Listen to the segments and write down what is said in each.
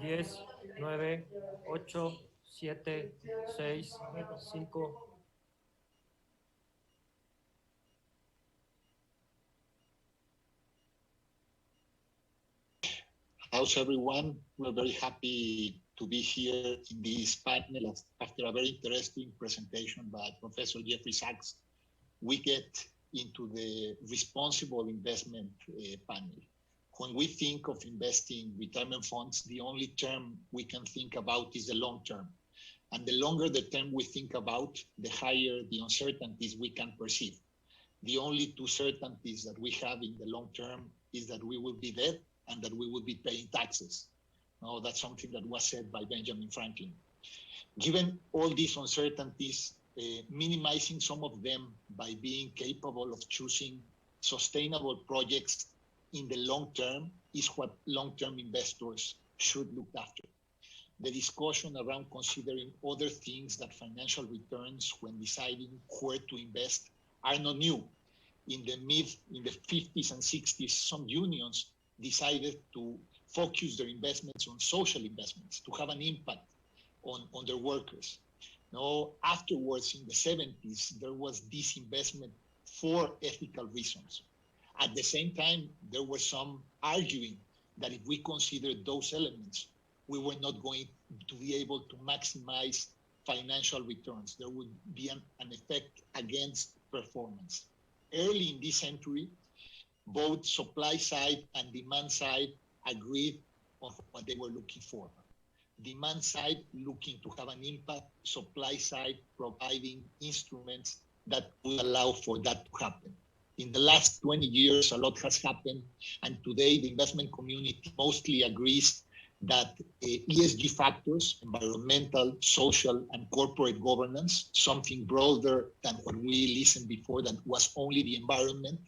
10, 9, 8, 7, 6, 5. How's everyone? We're very happy to be here in this panel after a very interesting presentation by Professor Jeffrey Sachs. We get into the responsible investment panel. When we think of investing retirement funds, the only term we can think about is the long term. And the longer the term we think about, the higher the uncertainties we can perceive. The only two certainties that we have in the long term is that we will be dead and that we will be paying taxes. No, that's something that was said by Benjamin Franklin. Given all these uncertainties, minimizing some of them by being capable of choosing sustainable projects in the long term is what long-term investors should look after. The discussion around considering other things than financial returns when deciding where to invest are not new. In the 50s and 60s, some unions decided to focus their investments on social investments, to have an impact on their workers. Now, afterwards, in the 70s, there was disinvestment for ethical reasons. At the same time, there were some arguing that if we considered those elements, we were not going to be able to maximize financial returns. There would be an effect against performance. Early in this century, both supply side and demand side agreed on what they were looking for. Demand side looking to have an impact, supply side providing instruments that will allow for that to happen. In the last 20 years, a lot has happened, and today the investment community mostly agrees that ESG factors, environmental, social, and corporate governance, something broader than what we listened before that was only the environment,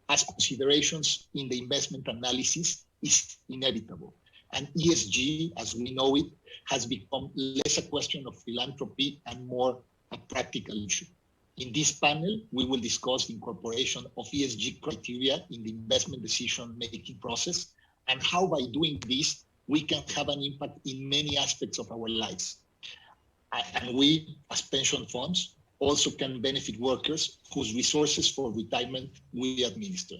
as considerations in the investment analysis is inevitable. And ESG, as we know it, has become less a question of philanthropy and more a practical issue. In this panel, we will discuss the incorporation of ESG criteria in the investment decision-making process and how by doing this, we can have an impact in many aspects of our lives. And we, as pension funds, also can benefit workers whose resources for retirement we administer.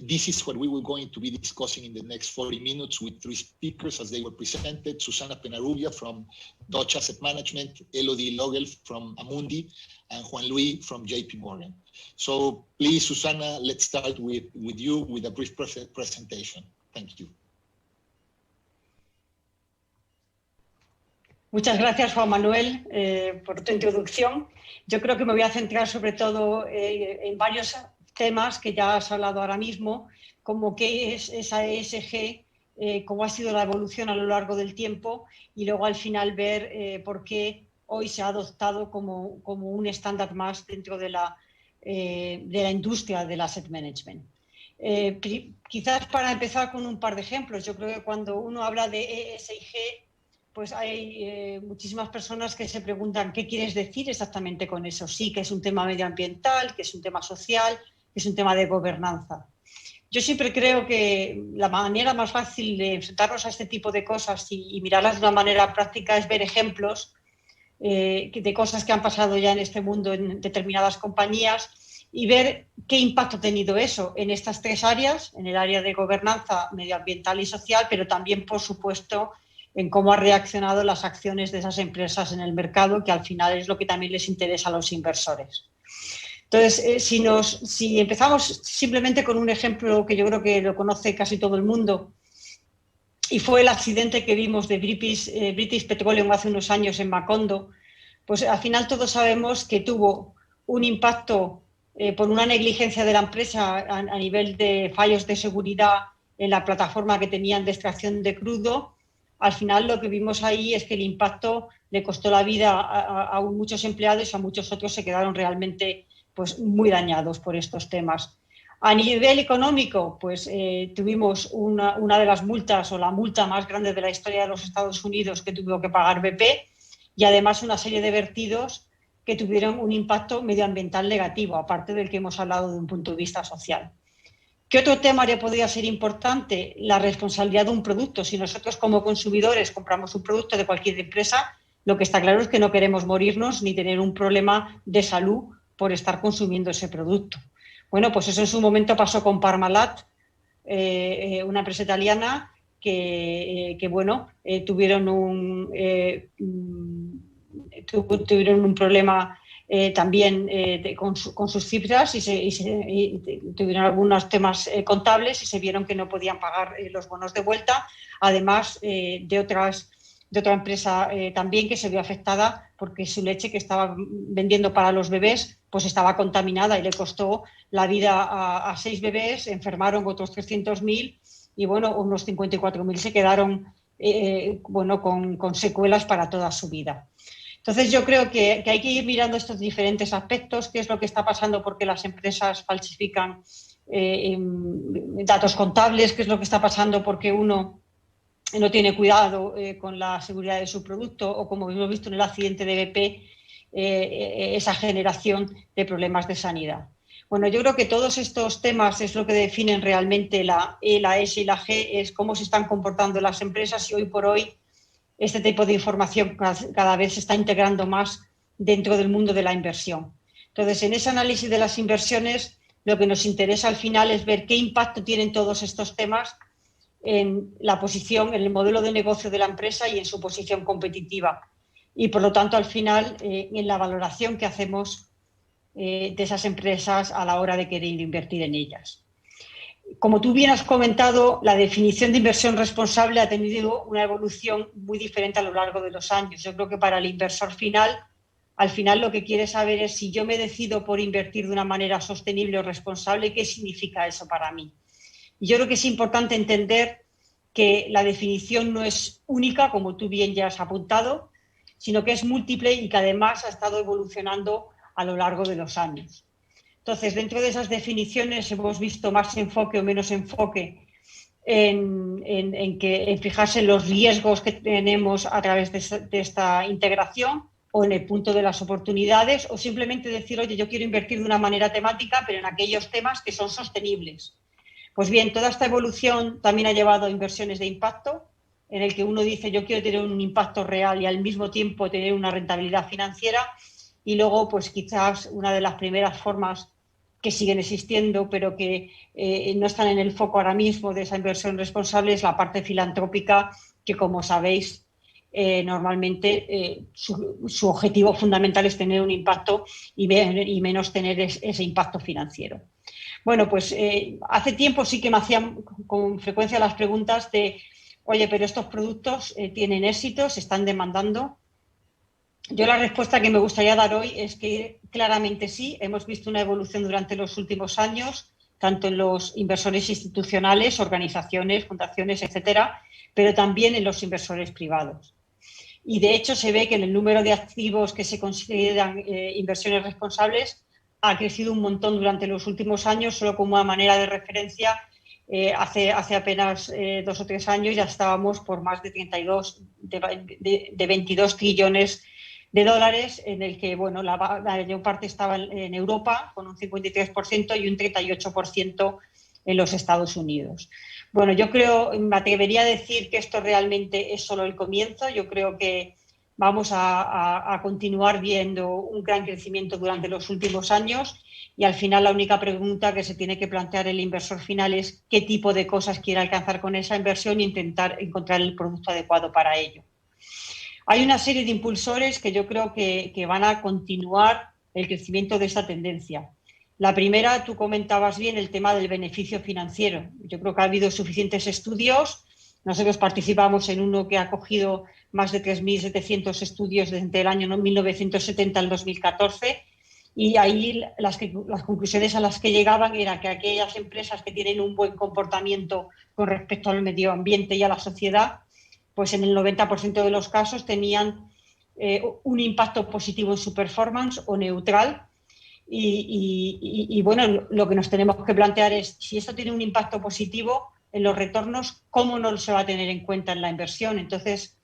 This is what we were going to be discussing in the next 40 minutes with three speakers as they were presented: Susana Peñarrubia from Dutch Asset Management, Elodie Laugel from Amundi, and Juan Lois from JP Morgan. So please, Susana, let's start with you with a brief presentation. Thank you. Muchas gracias, Juan Manuel, por tu introducción. Yo creo que me voy a centrar sobre todo en varios temas que ya has hablado ahora mismo, como qué es esa ESG, cómo ha sido la evolución a lo largo del tiempo y luego al final ver por qué hoy se ha adoptado como un estándar más dentro de la industria del asset management. Quizás para empezar con un par de ejemplos, yo creo que cuando uno habla de ESG, pues hay muchísimas personas que se preguntan qué quieres decir exactamente con eso. Sí, que es un tema medioambiental, que es un tema social, que es un tema de gobernanza. Yo siempre creo que la manera más fácil de enfrentarnos a este tipo de cosas y mirarlas de una manera práctica es ver ejemplos de cosas que han pasado ya en este mundo en determinadas compañías y ver qué impacto ha tenido eso en estas tres áreas, en el área de gobernanza medioambiental y social, pero también, por supuesto, en cómo han reaccionado las acciones de esas empresas en el mercado, que al final es lo que también les interesa a los inversores. Entonces, si empezamos simplemente con un ejemplo que yo creo que lo conoce casi todo el mundo, y fue el accidente que vimos de British Petroleum hace unos años en Macondo, pues al final todos sabemos que tuvo un impacto por una negligencia de la empresa a nivel de fallos de seguridad en la plataforma que tenían de extracción de crudo. Al final lo que vimos ahí es que el impacto le costó la vida a muchos empleados y a muchos otros se quedaron realmente pues, muy dañados por estos temas. A nivel económico, pues tuvimos una de las multas o la multa más grande de la historia de los Estados Unidos que tuvo que pagar BP y además una serie de vertidos que tuvieron un impacto medioambiental negativo, aparte del que hemos hablado de un punto de vista social. ¿Qué otro tema ya podría ser importante? La responsabilidad de un producto. Si nosotros como consumidores compramos un producto de cualquier empresa, lo que está claro es que no queremos morirnos ni tener un problema de salud por estar consumiendo ese producto. Bueno, pues eso en su momento pasó con Parmalat, una empresa italiana que tuvieron un problema también con sus cifras y tuvieron algunos temas contables y se vieron que no podían pagar los bonos de vuelta, además de otra empresa también que se vio afectada porque su leche que estaba vendiendo para los bebés pues estaba contaminada y le costó la vida a 6 bebés, enfermaron otros 300.000 y bueno, unos 54.000 se quedaron con secuelas para toda su vida. Entonces yo creo que hay que ir mirando estos diferentes aspectos, qué es lo que está pasando porque las empresas falsifican datos contables, qué es lo que está pasando porque uno no tiene cuidado con la seguridad de su producto o como hemos visto en el accidente de BP, esa generación de problemas de sanidad. Bueno, yo creo que todos estos temas es lo que definen realmente la E, la S y la G, es cómo se están comportando las empresas y hoy por hoy este tipo de información cada vez se está integrando más dentro del mundo de la inversión. Entonces, en ese análisis de las inversiones, lo que nos interesa al final es ver qué impacto tienen todos estos temas en la posición, en el modelo de negocio de la empresa y en su posición competitiva. Y, por lo tanto, al final, en la valoración que hacemos de esas empresas a la hora de querer invertir en ellas. Como tú bien has comentado, la definición de inversión responsable ha tenido una evolución muy diferente a lo largo de los años. Yo creo que para el inversor final, al final lo que quiere saber es si yo me decido por invertir de una manera sostenible o responsable, ¿qué significa eso para mí? Y yo creo que es importante entender que la definición no es única, como tú bien ya has apuntado, sino que es múltiple y que además ha estado evolucionando a lo largo de los años. Entonces, dentro de esas definiciones hemos visto más enfoque o menos enfoque en fijarse en los riesgos que tenemos a través de esta integración o en el punto de las oportunidades o simplemente decir, oye, yo quiero invertir de una manera temática, pero en aquellos temas que son sostenibles. Pues bien, toda esta evolución también ha llevado a inversiones de impacto, en el que uno dice, yo quiero tener un impacto real y al mismo tiempo tener una rentabilidad financiera. Y luego, pues quizás una de las primeras formas que siguen existiendo, pero que no están en el foco ahora mismo de esa inversión responsable, es la parte filantrópica, que como sabéis, normalmente su objetivo fundamental es tener un impacto y menos tener ese impacto financiero. Bueno, pues hace tiempo sí que me hacían con frecuencia las preguntas de, oye, pero estos productos tienen éxito, se están demandando. Yo la respuesta que me gustaría dar hoy es que claramente sí, hemos visto una evolución durante los últimos años, tanto en los inversores institucionales, organizaciones, fundaciones, etcétera, pero también en los inversores privados. Y de hecho se ve que en el número de activos que se consideran inversiones responsables ha crecido un montón durante los últimos años, solo como una manera de referencia. Hace apenas 2 o 3 años ya estábamos por más de 22 trillones de dólares, en el que bueno, la mayor parte estaba en Europa con un 53% y un 38% en los Estados Unidos. Bueno, yo creo, me atrevería a decir que esto realmente es solo el comienzo. Yo creo que vamos a continuar viendo un gran crecimiento durante los últimos años y al final la única pregunta que se tiene que plantear el inversor final es qué tipo de cosas quiere alcanzar con esa inversión e intentar encontrar el producto adecuado para ello. Hay una serie de impulsores que yo creo que van a continuar el crecimiento de esta tendencia. La primera, tú comentabas bien el tema del beneficio financiero. Yo creo que ha habido suficientes estudios. Nosotros participamos en uno que ha cogido más de 3.700 estudios desde el año 1970 al 2014 y ahí las conclusiones a las que llegaban era que aquellas empresas que tienen un buen comportamiento con respecto al medio ambiente y a la sociedad, pues en el 90% de los casos tenían un impacto positivo en su performance o neutral. Y bueno, lo que nos tenemos que plantear es si esto tiene un impacto positivo en los retornos, ¿cómo no se va a tener en cuenta en la inversión? Entonces,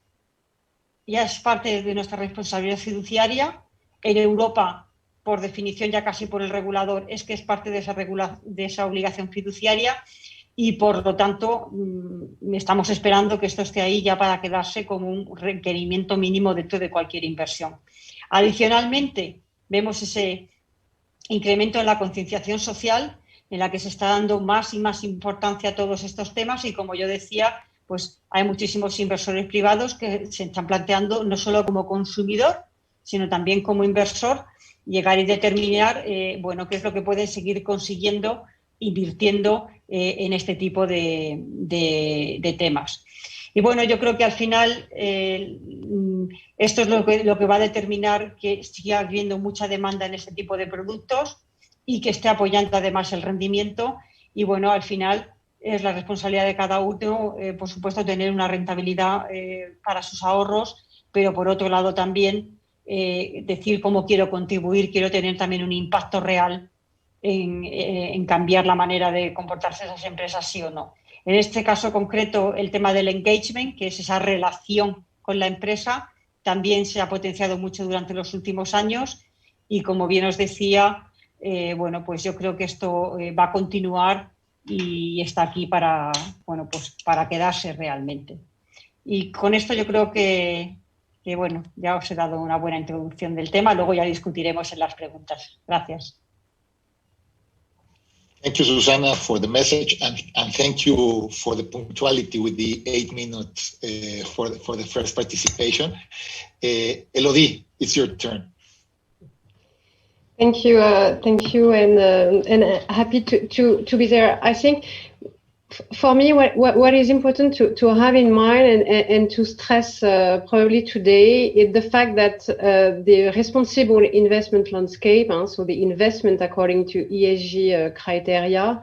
ya es parte de nuestra responsabilidad fiduciaria. En Europa por definición, ya casi por el regulador, es que es parte de esa obligación fiduciaria y, por lo tanto, estamos esperando que esto esté ahí ya para quedarse como un requerimiento mínimo dentro de cualquier inversión. Adicionalmente, vemos ese incremento en la concienciación social, en la que se está dando más y más importancia a todos estos temas y, como yo decía, pues hay muchísimos inversores privados que se están planteando no solo como consumidor, sino también como inversor, llegar y determinar bueno, qué es lo que pueden seguir consiguiendo invirtiendo en este tipo de temas. Y bueno, yo creo que al final esto es lo que va a determinar que siga habiendo mucha demanda en este tipo de productos y que esté apoyando además el rendimiento. Y bueno, al final es la responsabilidad de cada uno, por supuesto, tener una rentabilidad para sus ahorros, pero por otro lado también decir cómo quiero contribuir, quiero tener también un impacto real en cambiar la manera de comportarse esas empresas, sí o no. En este caso concreto, el tema del engagement, que es esa relación con la empresa, también se ha potenciado mucho durante los últimos años y, como bien os decía, bueno, pues yo creo que esto va a continuar y está aquí para, bueno, pues para quedarse realmente. Y con esto yo creo que, bueno, ya os he dado una buena introducción del tema, luego ya discutiremos en las preguntas. Gracias. Thank you, Susana, for the message, and thank you for the punctuality with the 8 minutes for the first participation. Elodie, it's your turn. Thank you, and happy to be there. I think for me, what is important to have in mind and to stress probably today is the fact that the responsible investment landscape, so the investment according to ESG criteria,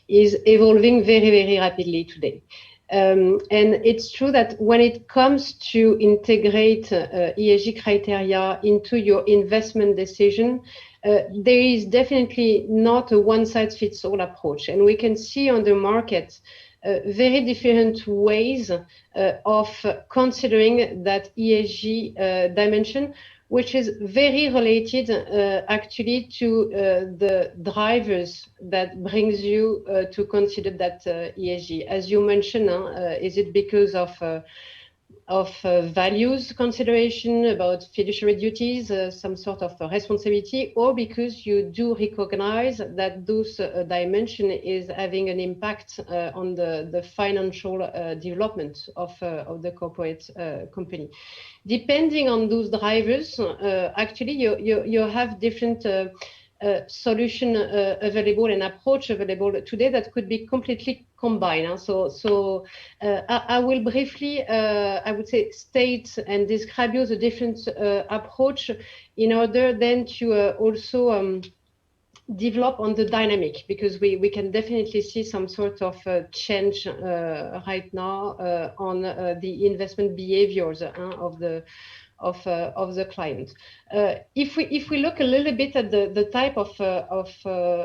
is evolving very, very rapidly today. And it's true that when it comes to integrate ESG criteria into your investment decision, there is definitely not a one-size-fits-all approach. And we can see on the market very different ways of considering that ESG dimension, which is very related actually to the drivers that brings you to consider that ESG. As you mentioned, is it because of values consideration about fiduciary duties, some sort of responsibility, or because you do recognize that those dimension is having an impact on the financial development of the corporate company. Depending on those drivers, actually you have different solution available and approach available today that could be completely combined. So I will briefly, I would say, state and describe you the different approach in order then to also develop on the dynamic, because we can definitely see some sort of change right now on the investment behaviors of the client. If we look a little bit at the type of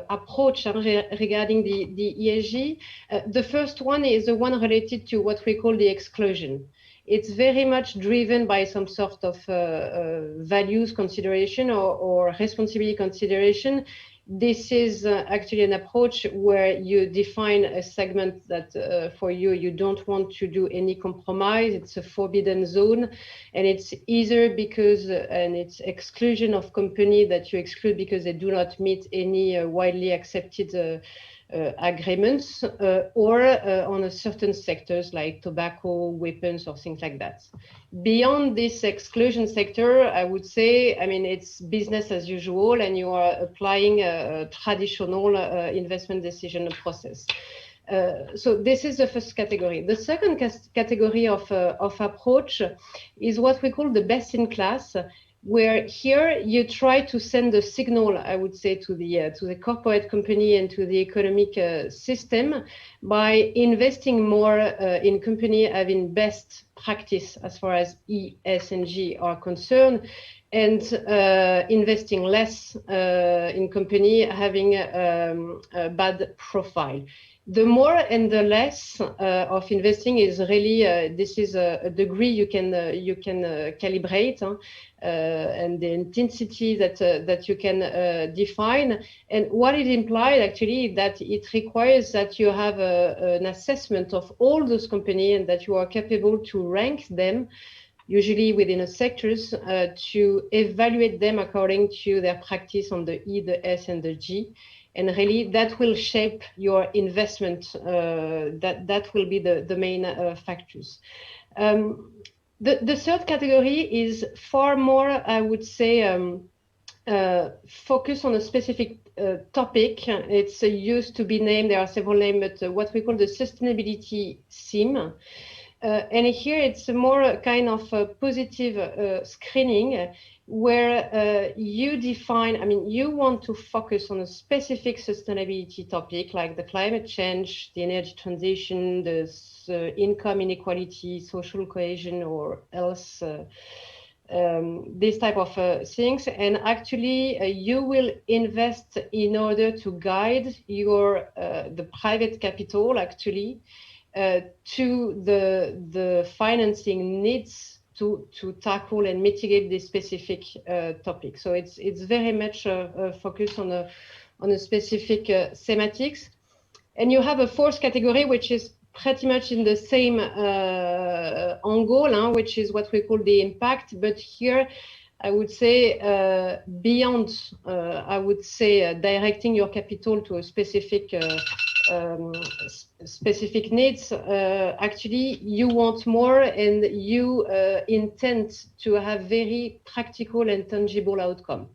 approach regarding the ESG, the first one is the one related to what we call the exclusion. It's very much driven by some sort of values consideration or responsibility consideration. This is actually an approach where you define a segment that for you don't want to do any compromise. It's a forbidden zone, and it's either because and it's exclusion of company that you exclude because they do not meet any widely accepted agreements or on a certain sectors like tobacco, weapons, or things like that. Beyond this exclusion sector, I would say, I mean, it's business as usual, and you are applying a traditional investment decision process. So this is the first category. The second category of approach is what we call the best in class, where here you try to send a signal, I would say, to the corporate company and to the economic system by investing more in company having best practice as far as ESG are concerned, and investing less in company having a bad profile. The more and the less of investing is really this is a degree you can calibrate and the intensity that you can define. And what it implied actually that it requires that you have an assessment of all those companies and that you are capable to rank them, usually within a sectors, to evaluate them according to their practice on the E, the S, and the G. And really, that will shape your investment. That will be the main factors. The third category is far more, I would say, focus on a specific topic. It's used to be named, there are several names, but what we call the sustainability theme. And here it's more kind of a positive screening where you define, I mean, you want to focus on a specific sustainability topic like the climate change, the energy transition, the income inequality, social cohesion, or else this type of things. And actually you will invest in order to guide your the private capital actually to the financing needs to tackle and mitigate this specific topic. So it's very much focused on a specific thematics. And you have a fourth category, which is pretty much in the same angle, which is what we call the impact. But here, I would say beyond, I would say directing your capital to a specific specific needs, actually you want more and you intend to have very practical and tangible outcome.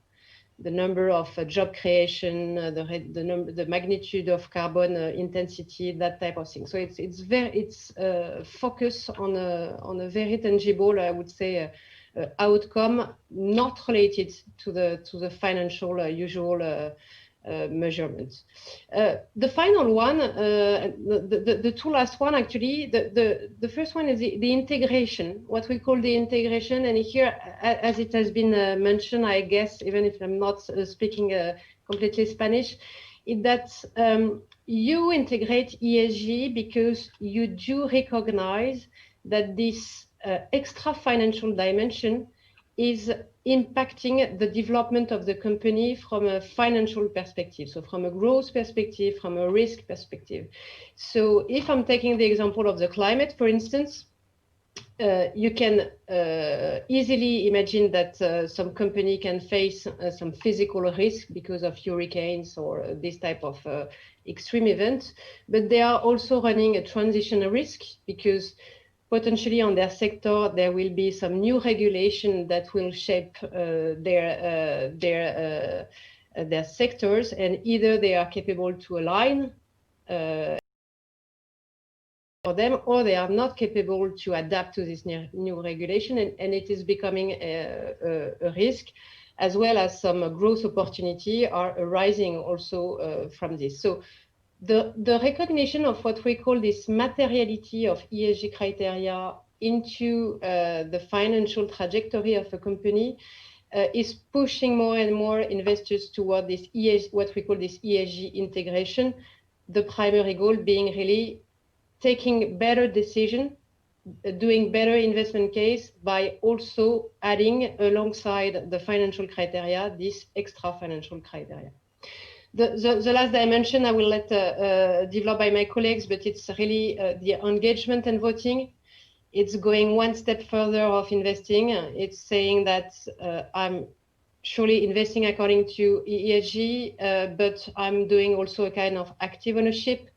The number of job creation, the magnitude of carbon intensity, that type of thing. So it's focus on a very tangible, I would say, outcome, not related to the financial usual measurements. The final one, the two last one actually, the first one is the integration, what we call the integration. And here, as it has been mentioned, I guess, even if I'm not speaking completely Spanish, is that you integrate ESG because you do recognize that this extra financial dimension is impacting the development of the company from a financial perspective, so from a growth perspective, from a risk perspective. So if I'm taking the example of the climate, for instance, you can easily imagine that some company can face some physical risk because of hurricanes or this type of extreme event, but they are also running a transition risk because potentially on their sector, there will be some new regulation that will shape their sectors, and either they are capable to align for them, or they are not capable to adapt to this new regulation, and it is becoming a risk, as well as some growth opportunity are arising also from this. So the recognition of what we call this materiality of ESG criteria into the financial trajectory of a company is pushing more and more investors toward this ESG, what we call this ESG integration, the primary goal being really taking better decision, doing better investment case by also adding alongside the financial criteria, this extra financial criteria. The last dimension I will let develop by my colleagues, but it's really the engagement and voting. It's going one step further of investing. It's saying that I'm surely investing according to ESG, but I'm doing also a kind of active ownership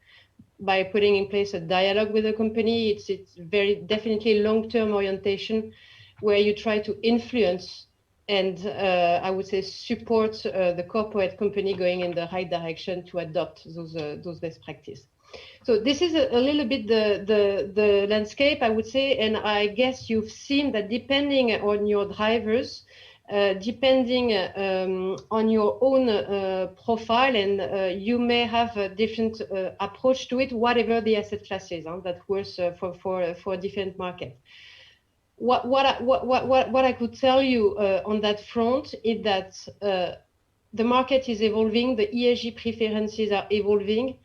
by putting in place a dialogue with the company. It's very definitely long-term orientation where you try to influence and I would say support the corporate company going in the right direction to adopt those best practices. So this is a little bit the landscape, I would say, and I guess you've seen that depending on your drivers, depending on your own profile, and you may have a different approach to it, whatever the asset class is that works for different markets. What I could tell you on that front is that the market is evolving, the ESG preferences are evolving,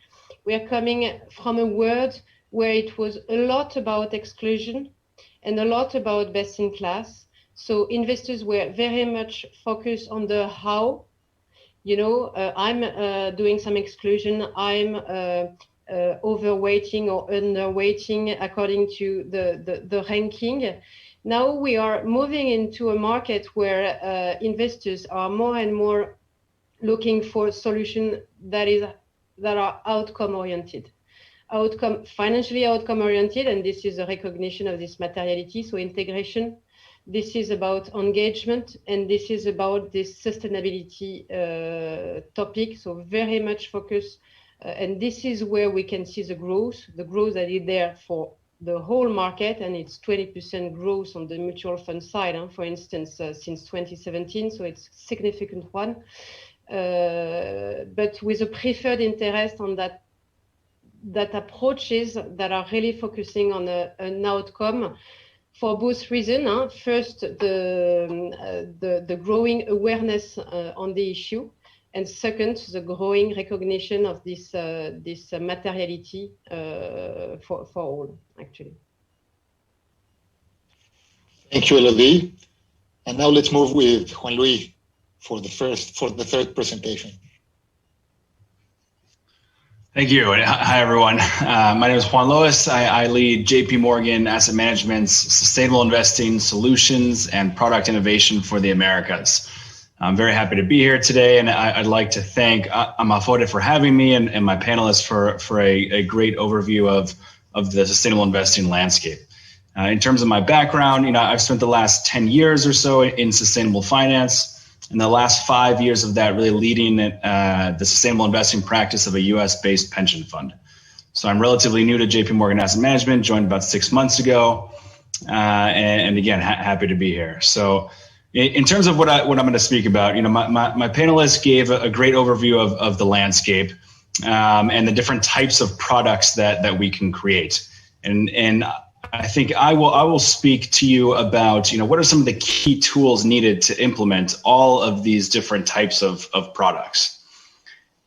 We are coming from a world where it was a lot about exclusion and a lot about best in class. So investors were very much focused on the how. You know, I'm doing some exclusion, I'm overweighting or underweighting according to the ranking. Now we are moving into a market where investors are more and more looking for solutions that are outcome oriented, financially outcome oriented, and this is a recognition of this materiality. So integration, this is about engagement, and this is about this sustainability topic. So very much focus, and this is where we can see the growth that is there for the whole market, and it's 20% growth on the mutual fund side, for instance, since 2017. So it's a significant one, but with a preferred interest on that approaches that are really focusing on an outcome for both reasons. First, the growing awareness on the issue, and second, the growing recognition of this materiality for all, actually. Thank you, Elodie. And now let's move with Juan Lois for the third presentation. Thank you. Hi, everyone. My name is Juan Lois. I lead JP Morgan Asset Management's Sustainable Investing Solutions and Product Innovation for the Americas. I'm very happy to be here today, and I'd like to thank Amafore for having me and my panelists for a great overview of the sustainable investing landscape. In terms of my background, I've spent the last 10 years or so in sustainable finance. And the last 5 years of that really leading the sustainable investing practice of a US-based pension fund. So I'm relatively new to JP Morgan Asset Management, joined about 6 months ago. And again, happy to be here. So in terms of what I'm going to speak about, my panelists gave a great overview of the landscape and the different types of products that we can create. And I think I will speak to you about, what are some of the key tools needed to implement all of these different types of products.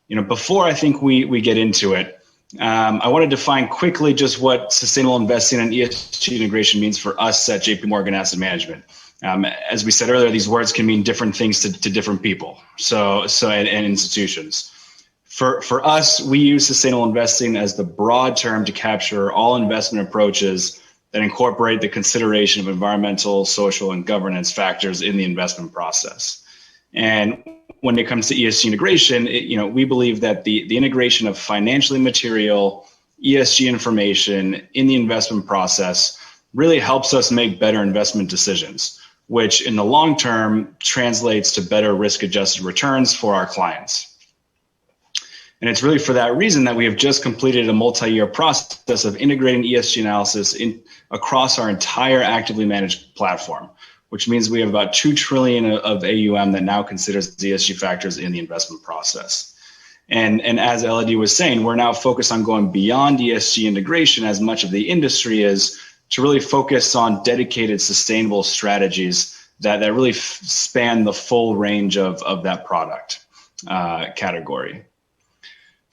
Before I think we get into it, I want to define quickly just what sustainable investing and ESG integration means for us at JP Morgan Asset Management. As we said earlier, these words can mean different things to different people, and institutions. For us, we use sustainable investing as the broad term to capture all investment approaches that incorporate the consideration of environmental, social, and governance factors in the investment process. And when it comes to ESG integration, we believe that the integration of financially material ESG information in the investment process really helps us make better investment decisions, which in the long term translates to better risk-adjusted returns for our clients. And it's really for that reason that we have just completed a multi-year process of integrating ESG analysis across our entire actively managed platform, which means we have about 2 trillion of AUM that now considers the ESG factors in the investment process. And as Elodie was saying, we're now focused on going beyond ESG integration as much of the industry is to really focus on dedicated sustainable strategies that really span the full range of that product category.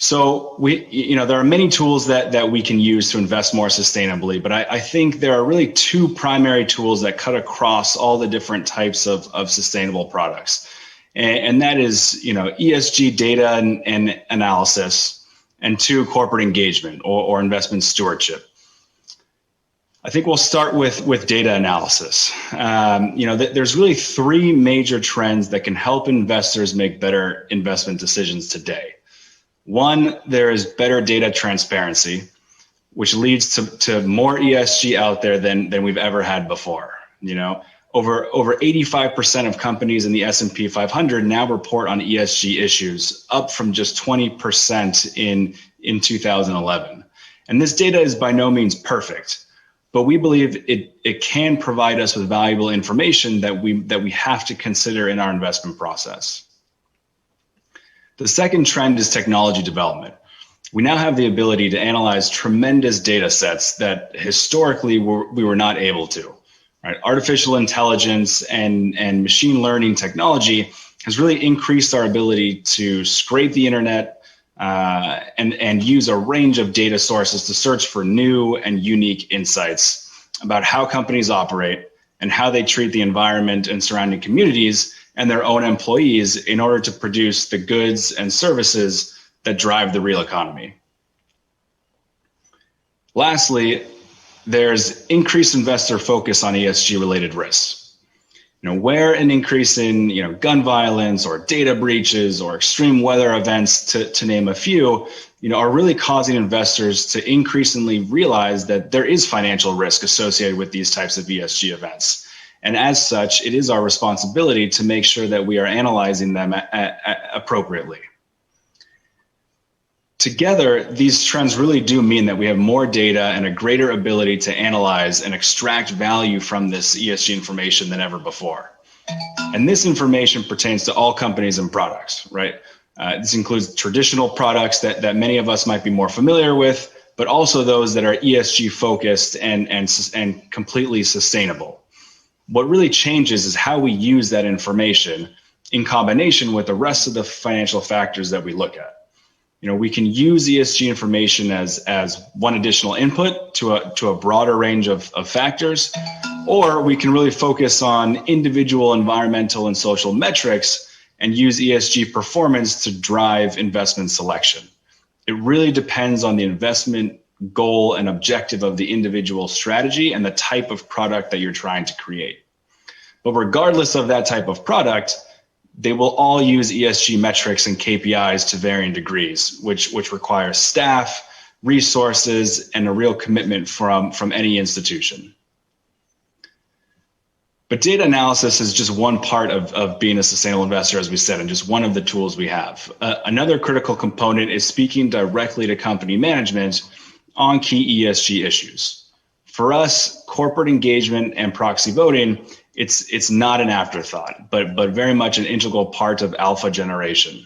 So there are many tools that we can use to invest more sustainably, but I think there are really 2 primary tools that cut across all the different types of sustainable products. And that is, ESG data and analysis, and 2, corporate engagement or investment stewardship. I think we'll start with data analysis. There's really 3 major trends that can help investors make better investment decisions today. One, there is better data transparency, which leads to more ESG out there than we've ever had before. Over 85% of companies in the S&P 500 now report on ESG issues, up from just 20% in 2011. And this data is by no means perfect, but we believe it can provide us with valuable information that we have to consider in our investment process. The second trend is technology development. We now have the ability to analyze tremendous data sets that historically we were not able to. Right? Artificial intelligence and machine learning technology has really increased our ability to scrape the internet, and use a range of data sources to search for new and unique insights about how companies operate and how they treat the environment and surrounding communities and their own employees in order to produce the goods and services that drive the real economy. Lastly, there's increased investor focus on ESG-related risks. Where an increase in gun violence or data breaches or extreme weather events, to name a few, are really causing investors to increasingly realize that there is financial risk associated with these types of ESG events. And as such, it is our responsibility to make sure that we are analyzing them appropriately. Together, these trends really do mean that we have more data and a greater ability to analyze and extract value from this ESG information than ever before. And this information pertains to all companies and products, right? This includes traditional products that many of us might be more familiar with, but also those that are ESG focused and completely sustainable. What really changes is how we use that information in combination with the rest of the financial factors that we look at. We can use ESG information as one additional input to a broader range of factors, or we can really focus on individual environmental and social metrics and use ESG performance to drive investment selection. It really depends on the investment goal and objective of the individual strategy and the type of product that you're trying to create. But regardless of that type of product, they will all use ESG metrics and KPIs to varying degrees, which requires staff, resources, and a real commitment from any institution. But data analysis is just one part of being a sustainable investor, as we said, and just one of the tools we have. Another critical component is speaking directly to company management on key ESG issues. For us, corporate engagement and proxy voting, it's not an afterthought, but very much an integral part of alpha generation.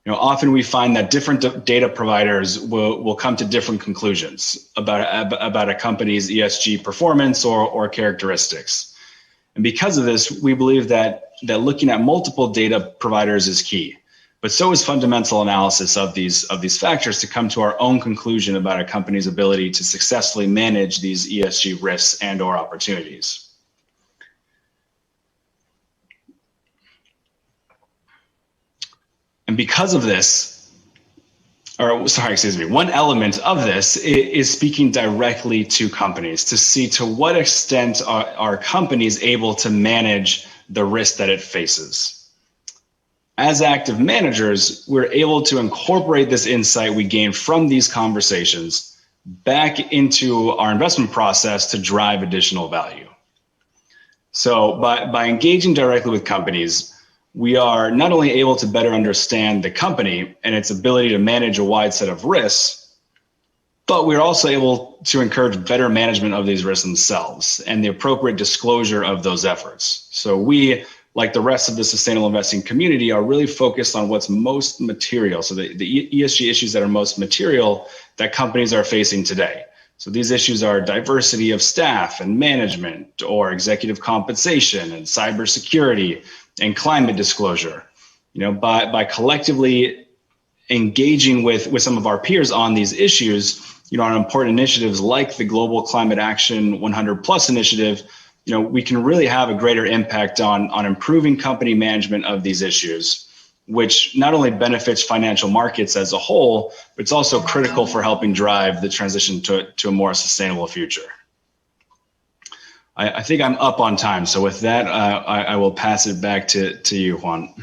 Often we find that different data providers will come to different conclusions about a company's ESG performance or characteristics. And because of this, we believe that looking at multiple data providers is key, but so is fundamental analysis of these factors to come to our own conclusion about a company's ability to successfully manage these ESG risks and/or opportunities. And because of this, one element of this is speaking directly to companies to see to what extent are companies able to manage the risk that it faces. As active managers, we're able to incorporate this insight we gain from these conversations back into our investment process to drive additional value. So by engaging directly with companies, we are not only able to better understand the company and its ability to manage a wide set of risks, but we're also able to encourage better management of these risks themselves and the appropriate disclosure of those efforts. So we, like the rest of the sustainable investing community, are really focused on what's most material. So the ESG issues that are most material that companies are facing today. So these issues are diversity of staff and management, or executive compensation and cybersecurity, and climate disclosure. By collectively engaging with some of our peers on these issues, on important initiatives like the Global Climate Action 100+ initiative, we can really have a greater impact on improving company management of these issues, which not only benefits financial markets as a whole, but it's also critical for helping drive the transition to a more sustainable future. I think I'm up on time. So with that, I will pass it back to you, Juan.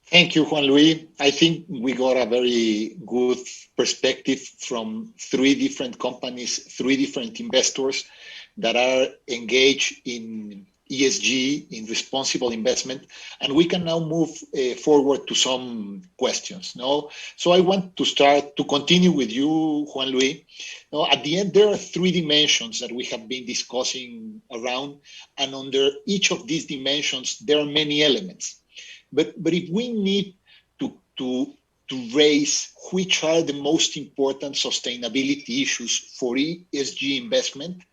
Thank you, Juan Luis. I think we got a very good perspective from 3 different companies, 3 different investors that are engaged in ESG, in responsible investment, and we can now move forward to some questions. No? So I want to continue with you, Juan Luis. No, at the end, there are 3 dimensions that we have been discussing around, and under each of these dimensions, there are many elements. But if we need to raise which are the most important sustainability issues for ESG investment,